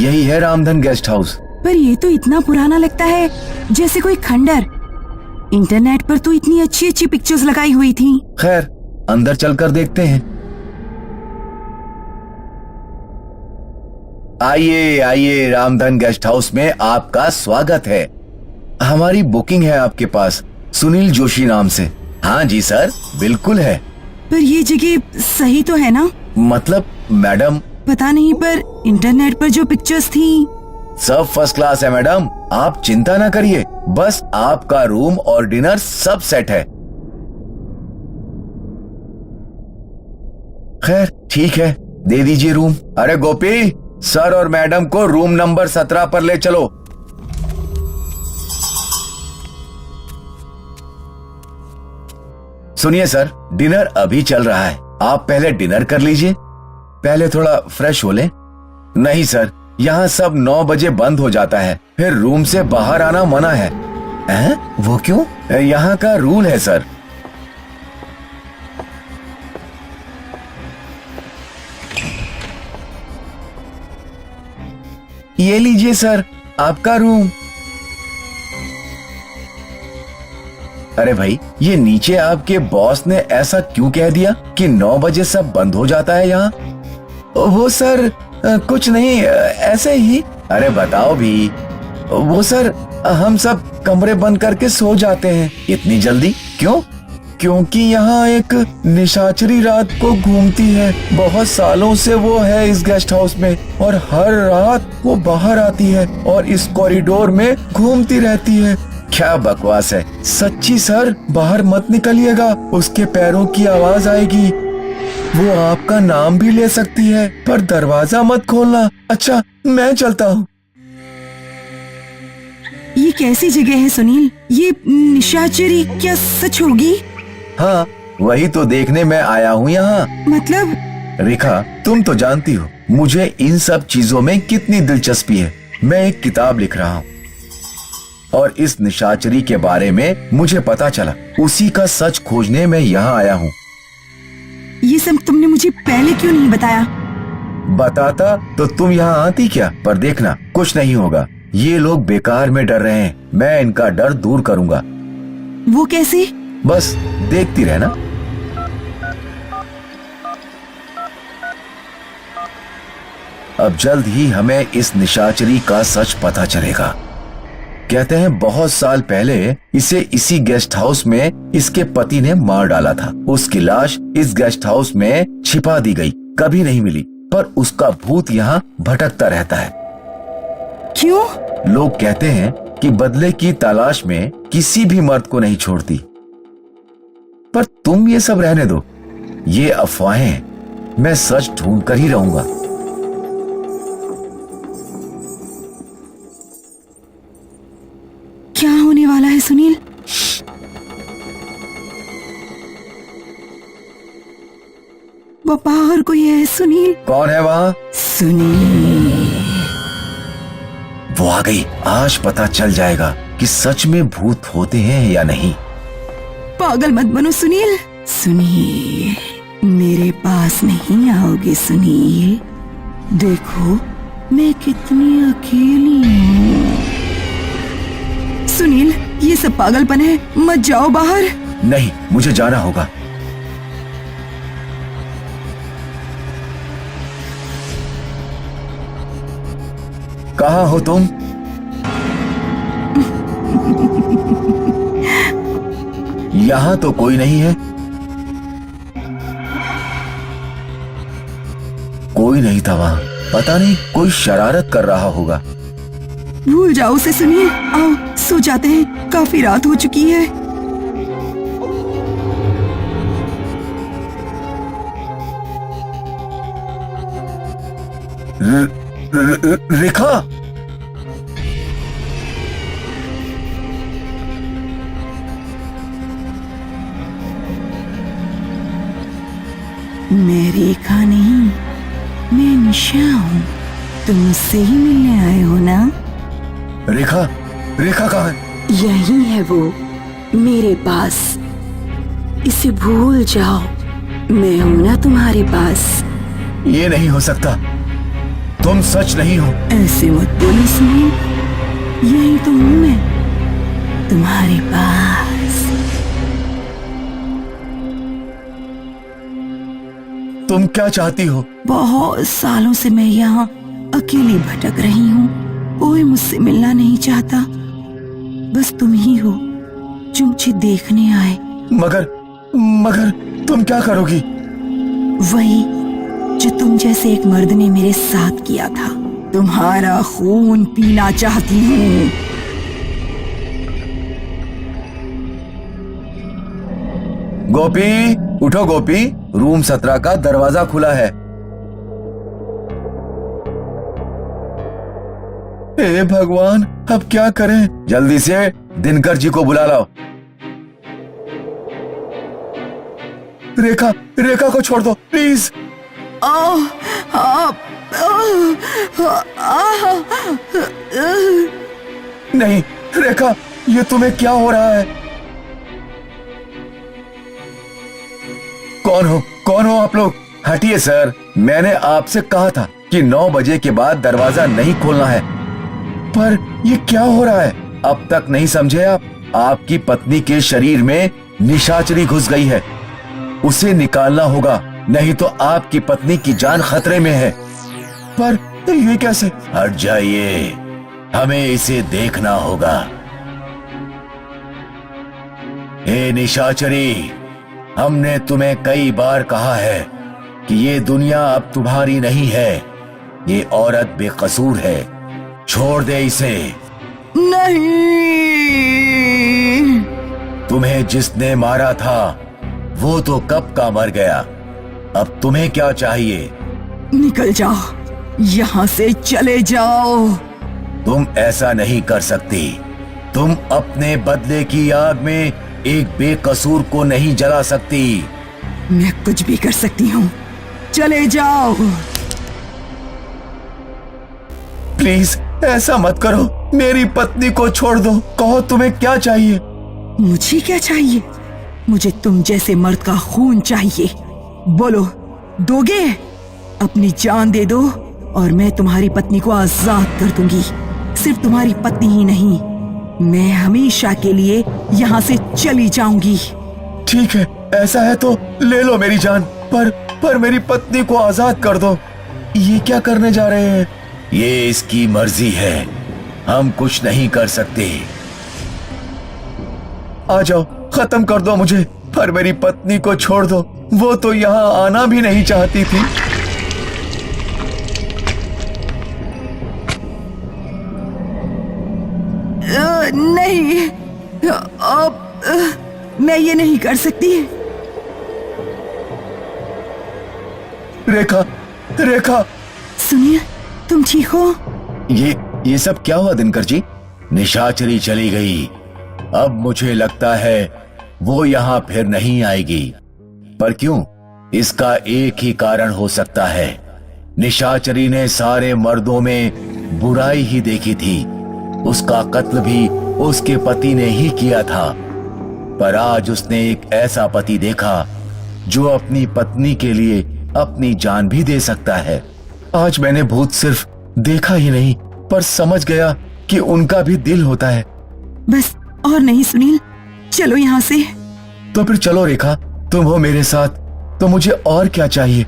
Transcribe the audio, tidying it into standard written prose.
यही है Ramdhan guest house. पर ये तो इतना पुराना लगता है, जैसे कोई खंडर। इंटरनेट पर तो इतनी अच्छी अच्छी पिक्चर्स लगाई हुई थी। खैर, अंदर चलकर देखते हैं। आइए आइए, रामधन गेस्ट हाउस में आपका स्वागत है। हमारी बुकिंग है आपके पास, सुनील जोशी नाम से। हाँ जी सर, बिल्कुल है। पर ये जगह सही तो है ना? मतलब मैडम, पता नहीं, पर इंटरनेट पर जो पिक्चर्स थी सब फर्स्ट क्लास है मैडम, आप चिंता ना करिए। बस आपका रूम और डिनर सब सेट है। खैर ठीक है, दे दीजिए रूम। अरे गोपी, सर और मैडम को रूम नंबर 17 पर ले चलो। सुनिए सर, डिनर अभी चल रहा है, आप पहले डिनर कर लीजिए। पहले थोड़ा फ्रेश हो लें। नहीं सर, यहाँ सब 9 बजे बंद हो जाता है, फिर रूम से बाहर आना मना है। वो क्यों? यहाँ का रूल है सर। ये लीजिए सर, आपका रूम। अरे भाई, ये नीचे आपके बॉस ने ऐसा क्यों कह दिया कि 9 बजे सब बंद हो जाता है यहाँ? वो सर कुछ नहीं, ऐसे ही। अरे बताओ भी। वो सर, हम सब कमरे बंद करके सो जाते हैं। इतनी जल्दी क्यों? क्योंकि यहाँ एक निशाचरी रात को घूमती है। बहुत सालों से वो है इस गेस्ट हाउस में, और हर रात वो बाहर आती है और इस कॉरिडोर में घूमती रहती है। क्या बकवास है। सच्ची सर, बाहर मत निकलिएगा, उसके पैरों की आवाज आएगी। वो आपका नाम भी ले सकती है, पर दरवाजा मत खोलना। अच्छा, मैं चलता हूँ। ये कैसी जगह है सुनील? ये निशाचरी क्या सच होगी? हाँ, वही तो देखने मैं आया हूँ यहाँ। मतलब? रेखा, तुम तो जानती हो मुझे इन सब चीजों में कितनी दिलचस्पी है। मैं एक किताब लिख रहा हूँ और इस निशाचरी के बारे में मुझे पता चला। उसी का सच खोजने मैं यहाँ आया हूँ। ये सब तुमने मुझे पहले क्यों नहीं बताया? बताता तो तुम यहाँ आती क्या? पर देखना, कुछ नहीं होगा। ये लोग बेकार में डर रहे हैं, मैं इनका डर दूर करूंगा। वो कैसे? बस देखती रहना। अब जल्द ही हमें इस निशाचरी का सच पता चलेगा। कहते हैं बहुत साल पहले इसे इसी गेस्ट हाउस में इसके पति ने मार डाला था। उसकी लाश इस गेस्ट हाउस में छिपा दी गई, कभी नहीं मिली, पर उसका भूत यहाँ भटकता रहता है। क्यों? लोग कहते हैं कि बदले की तलाश में किसी भी मर्द को नहीं छोड़ती। पर तुम ये सब रहने दो, ये अफवाहें हैं। मैं सच ढूंढ कर ही रहूंगा। क्या होने वाला है सुनील? वो बाहर कोई है सुनील। कौन है वहां? सुनील। वो आ गई। आज पता चल जाएगा कि सच में भूत होते हैं या नहीं। पागल मत बनो सुनील। सुनील, मेरे पास नहीं आओगे सुनील? देखो मैं कितनी अकेली हूँ। सुनील, ये सब पागलपन है, मत जाओ बाहर। नहीं, मुझे जाना होगा। कहाँ हो तुम? यहाँ तो कोई नहीं है। कोई नहीं था वहाँ। पता नहीं, कोई शरारत कर रहा होगा। भूल जाओ उसे सुनील। आओ सो जाते हैं, काफी रात हो चुकी है। रेखा, मैं रेखा नहीं, मैं निशा हूँ। तुम मुझसे ही मिलने आए हो ना? रेखा, रेखा कहाँ है? यही है वो, मेरे पास। इसे भूल जाओ, मैं हूं ना तुम्हारे पास। ये नहीं हो सकता। तुम सच नहीं हो। ऐसे मत बोलो सुनील, यही तो हूं मैं, तुम्हारे पास। तुम क्या चाहती हो? बहुत सालों से मैं यहाँ अकेली भटक रही हूँ, कोई मुझसे मिलना नहीं चाहता, बस तुम ही हो जो मुझे देखने आए। मगर तुम क्या करोगी? वही जो तुम जैसे एक मर्द ने मेरे साथ किया था, तुम्हारा खून पीना चाहती हूँ। गोपी, उठो गोपी, रूम 17 का दरवाजा खुला है। हे भगवान, अब क्या करें? जल्दी से दिनकर जी को बुला लाओ। रेखा को छोड़ दो प्लीज। नहीं रेखा, ये तुम्हें क्या हो रहा है? कौन हो आप लोग? हटिए सर, मैंने आपसे कहा था कि 9 बजे के बाद दरवाजा नहीं खोलना है। पर ये क्या हो रहा है? अब तक नहीं समझे आप? आपकी पत्नी के शरीर में निशाचरी घुस गई है, उसे निकालना होगा, नहीं तो आपकी पत्नी की जान खतरे में है। पर ये कैसे? हट जाइए, हमें इसे देखना होगा। हे निशाचरी, हमने तुम्हें कई बार कहा है कि ये दुनिया अब तुम्हारी नहीं है, ये औरत बेकसूर है, छोड़ दे इसे। नहीं, तुम्हें जिसने मारा था वो तो कब का मर गया, अब तुम्हें क्या चाहिए? निकल जाओ, यहाँ से चले जाओ। तुम ऐसा नहीं कर सकती। तुम अपने बदले की आग में एक बेकसूर को नहीं जला सकती। मैं कुछ भी कर सकती हूँ, चले जाओ। प्लीज ऐसा मत करो, मेरी पत्नी को छोड़ दो। कहो तुम्हें क्या चाहिए? मुझे क्या चाहिए? मुझे तुम जैसे मर्द का खून चाहिए। बोलो, दोगे? अपनी जान दे दो और मैं तुम्हारी पत्नी को आजाद कर दूंगी। सिर्फ तुम्हारी पत्नी ही नहीं, मैं हमेशा के लिए यहाँ से चली जाऊंगी। ठीक है, ऐसा है तो ले लो मेरी जान, पर मेरी पत्नी को आजाद कर दो। ये क्या करने जा रहे हैं? ये इसकी मर्जी है, हम कुछ नहीं कर सकते। आ जाओ, खत्म कर दो मुझे, पर मेरी पत्नी को छोड़ दो, वो तो यहाँ आना भी नहीं चाहती थी। नहीं, अब मैं ये नहीं कर सकती। रेखा, सुनिए, तुम ठीक हो? ये सब क्या हुआ दिनकर जी? निशाचरी चली गई, अब मुझे लगता है वो यहाँ फिर नहीं आएगी। पर क्यों? इसका एक ही कारण हो सकता है, निशाचरी ने सारे मर्दों में बुराई ही देखी थी, उसका कत्ल भी उसके पति ने ही किया था। पर आज उसने एक ऐसा पति देखा जो अपनी पत्नी के लिए अपनी जान भी दे सकता है। आज मैंने भूत सिर्फ देखा ही नहीं, पर समझ गया कि उनका भी दिल होता है। बस और नहीं सुनील, चलो यहाँ से। तो फिर चलो रेखा, तुम हो मेरे साथ तो मुझे और क्या चाहिए?